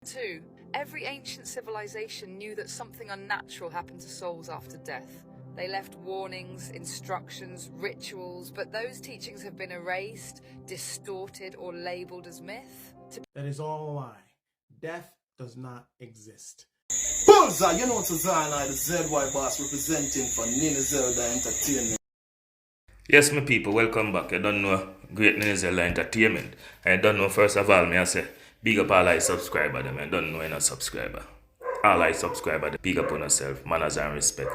too. Every ancient civilization knew that something unnatural happened to souls after death. They left warnings, instructions, rituals, but those teachings have been erased, distorted, or labeled as myth. That is all a lie. Death does not exist. Bullseye, you know it's a Zion, the ZY boss representing for Nina Zelda Entertainment. Yes, my people, welcome back. You don't know Great Nina Zelda Entertainment. I don't know, first of all, me I say, big up all I subscriber them. I don't know any subscriber. All I subscriber, big up on yourself, manners and respect.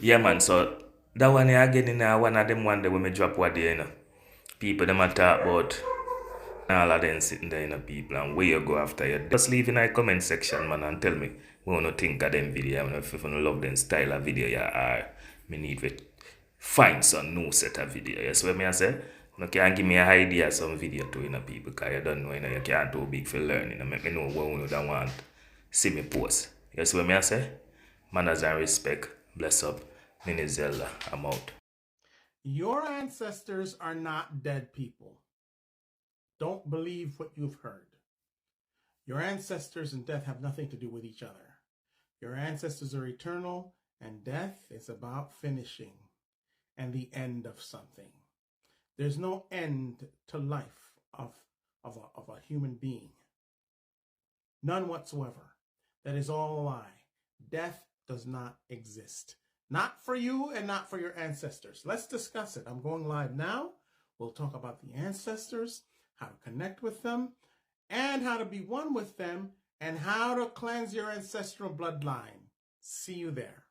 Yeah, man, so that one again in one of them one day when me drop what day, you know. People them a talk about all of them sitting there, you know, people, and where you go after you. Just leave in the comment section, man, and tell me what you think of them video. If you love them style of video, yeah, me need to find some new set of video. Yes, what me I say? You can give me an idea of some video too, you know, people, because you don't know, you know, you can't too big for learning. You know, make me know what you don't want see me post. Yes, what me I say? Manners and respect. Bless up. Nina Zelda, I'm out. Your ancestors are not dead people. Don't believe what you've heard. Your ancestors and death have nothing to do with each other. Your ancestors are eternal, and death is about finishing and the end of something. There's no end to life of a human being. None whatsoever. That is all a lie. Death does not exist. Not for you and not for your ancestors. Let's discuss it. I'm going live now. We'll talk about the ancestors, how to connect with them, and how to be one with them, and how to cleanse your ancestral bloodline. See you there.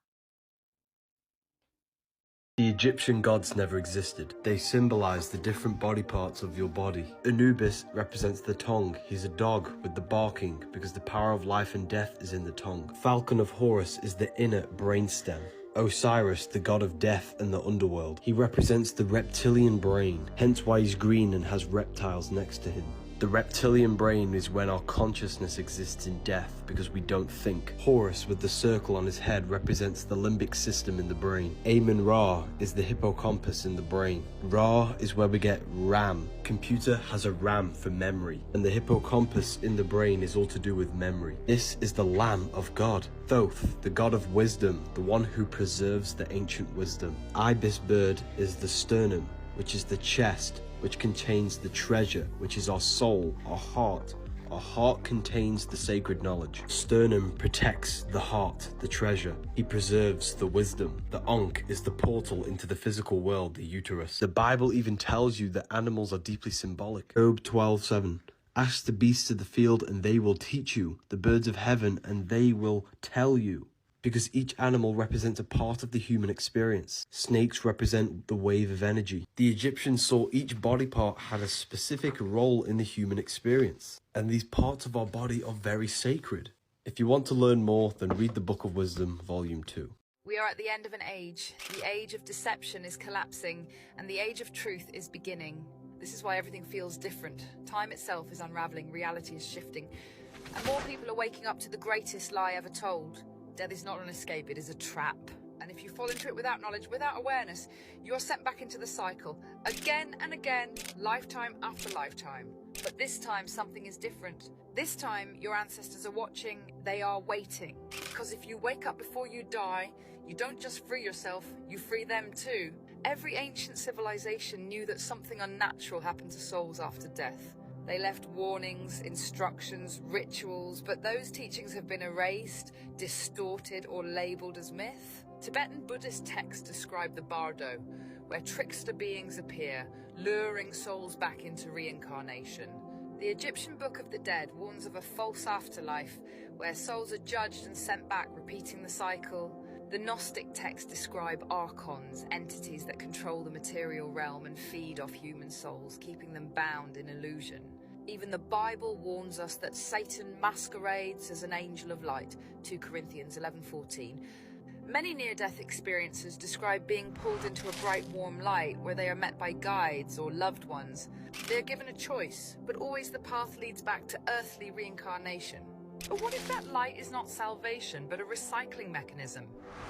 The Egyptian gods never existed. They symbolize the different body parts of your body. Anubis represents the tongue. He's a dog with the barking because the power of life and death is in the tongue. Falcon of Horus is the inner brainstem. Osiris, the god of death and the underworld. He represents the reptilian brain, hence why he's green and has reptiles next to him. The reptilian brain is when our consciousness exists in death because we don't think. Horus with the circle on his head represents the limbic system in the brain. Amun-Ra is the hippocampus in the brain. Ra is where we get RAM. Computer has a RAM for memory, and the hippocampus in the brain is all to do with memory. This is the Lamb of God. Thoth, the god of wisdom, the one who preserves the ancient wisdom. Ibis bird is the sternum, which is the chest, which contains the treasure, which is our soul, our heart. Our heart contains the sacred knowledge. Sternum protects the heart, the treasure. He preserves the wisdom. The Ankh is the portal into the physical world, the uterus. The Bible even tells you that animals are deeply symbolic. Job 12:7. Ask the beasts of the field and they will teach you, the birds of heaven and they will tell you. Because each animal represents a part of the human experience. Snakes represent the wave of energy. The Egyptians saw each body part had a specific role in the human experience. And these parts of our body are very sacred. If you want to learn more, then read the Book of Wisdom, Volume 2. We are at the end of an age. The age of deception is collapsing, and the age of truth is beginning. This is why everything feels different. Time itself is unraveling, reality is shifting, and more people are waking up to the greatest lie ever told. Death is not an escape, it is a trap. And if you fall into it without knowledge, without awareness, you are sent back into the cycle, again and again, lifetime after lifetime. But this time, something is different. This time, your ancestors are watching, they are waiting. Because if you wake up before you die, you don't just free yourself, you free them too. Every ancient civilization knew that something unnatural happened to souls after death. They left warnings, instructions, rituals, but those teachings have been erased, distorted, or labeled as myth. Tibetan Buddhist texts describe the bardo, where trickster beings appear, luring souls back into reincarnation. The Egyptian Book of the Dead warns of a false afterlife, where souls are judged and sent back, repeating the cycle. The Gnostic texts describe archons, entities that control the material realm and feed off human souls, keeping them bound in illusion. Even the Bible warns us that Satan masquerades as an angel of light, 2 Corinthians 11:14. Many near-death experiencers describe being pulled into a bright, warm light where they are met by guides or loved ones. They are given a choice, but always the path leads back to earthly reincarnation. But what if that light is not salvation, but a recycling mechanism?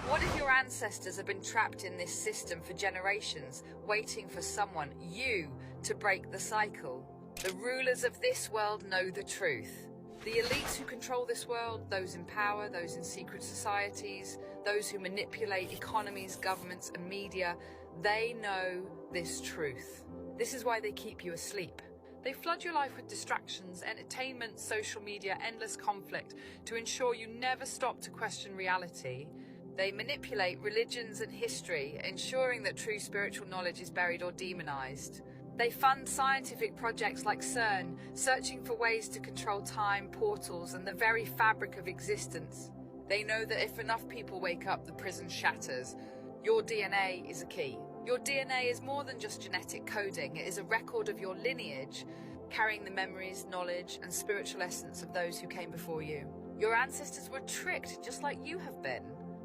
What if your ancestors have been trapped in this system for generations, waiting for someone, you, to break the cycle? The rulers of this world know the truth. The elites who control this world, those in power, those in secret societies, those who manipulate economies, governments, and media, they know this truth. This is why they keep you asleep. They flood your life with distractions, entertainment, social media, endless conflict to ensure you never stop to question reality. They manipulate religions and history, ensuring that true spiritual knowledge is buried or demonized. They fund scientific projects like CERN, searching for ways to control time, portals, and the very fabric of existence. They know that if enough people wake up, the prison shatters. Your DNA is a key. Your DNA is more than just genetic coding. It is a record of your lineage, carrying the memories, knowledge, and spiritual essence of those who came before you. Your ancestors were tricked, just like you have been.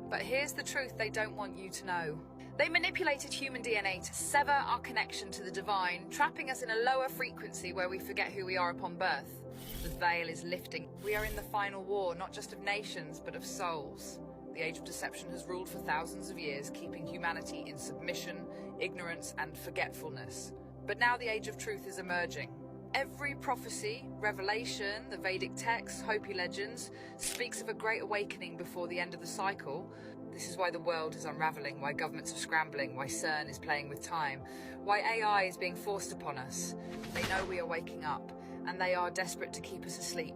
But here's the truth they don't want you to know. They manipulated human DNA to sever our connection to the divine, trapping us in a lower frequency where we forget who we are upon birth. The veil is lifting. We are in the final war, not just of nations, but of souls. The age of deception has ruled for thousands of years, keeping humanity in submission, ignorance, and forgetfulness. But now the age of truth is emerging. Every prophecy, revelation, the Vedic texts, Hopi legends, speaks of a great awakening before the end of the cycle. This is why the world is unraveling, why governments are scrambling, why CERN is playing with time, why AI is being forced upon us. They know we are waking up, and they are desperate to keep us asleep.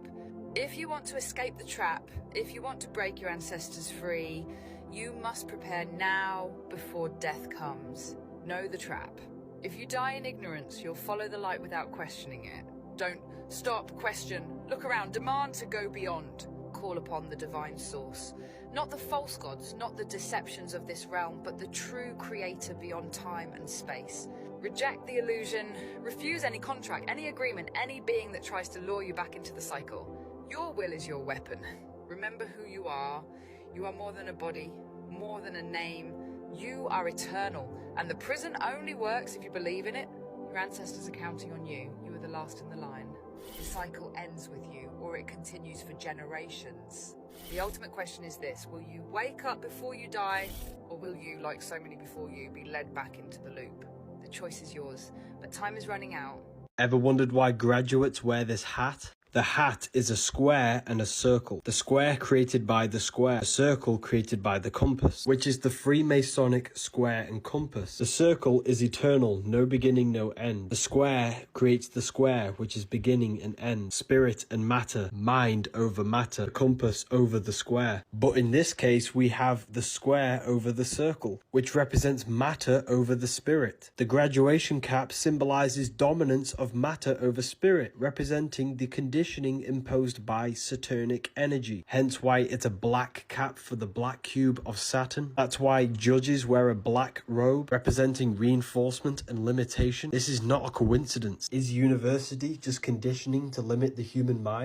If you want to escape the trap, if you want to break your ancestors free, you must prepare now before death comes. Know the trap. If you die in ignorance, you'll follow the light without questioning it. Don't stop, question, look around, demand to go beyond. Call upon the divine source. Not the false gods, not the deceptions of this realm, but the true creator beyond time and space. Reject the illusion, refuse any contract, any agreement, any being that tries to lure you back into the cycle. Your will is your weapon. Remember who you are. You are more than a body, more than a name. You are eternal, and the prison only works if you believe in it. Your ancestors are counting on you. You are the last in the line. The cycle ends with you, or it continues for generations. The ultimate question is this: will you wake up before you die, or will you, like so many before you, be led back into the loop? The choice is yours, but time is running out. Ever wondered why graduates wear this hat? The hat is a square and a circle. The square created by the square, the circle created by the compass, which is the Freemasonic square and compass. The circle is eternal, no beginning, no end. The square creates the square, which is beginning and end. Spirit and matter, mind over matter, the compass over the square. But in this case, we have the square over the circle, which represents matter over the spirit. The graduation cap symbolizes dominance of matter over spirit, representing the conditioning imposed by Saturnic energy. Hence why it's a black cap for the black cube of Saturn. That's why judges wear a black robe, representing reinforcement and limitation. This is not a coincidence. Is university just conditioning to limit the human mind?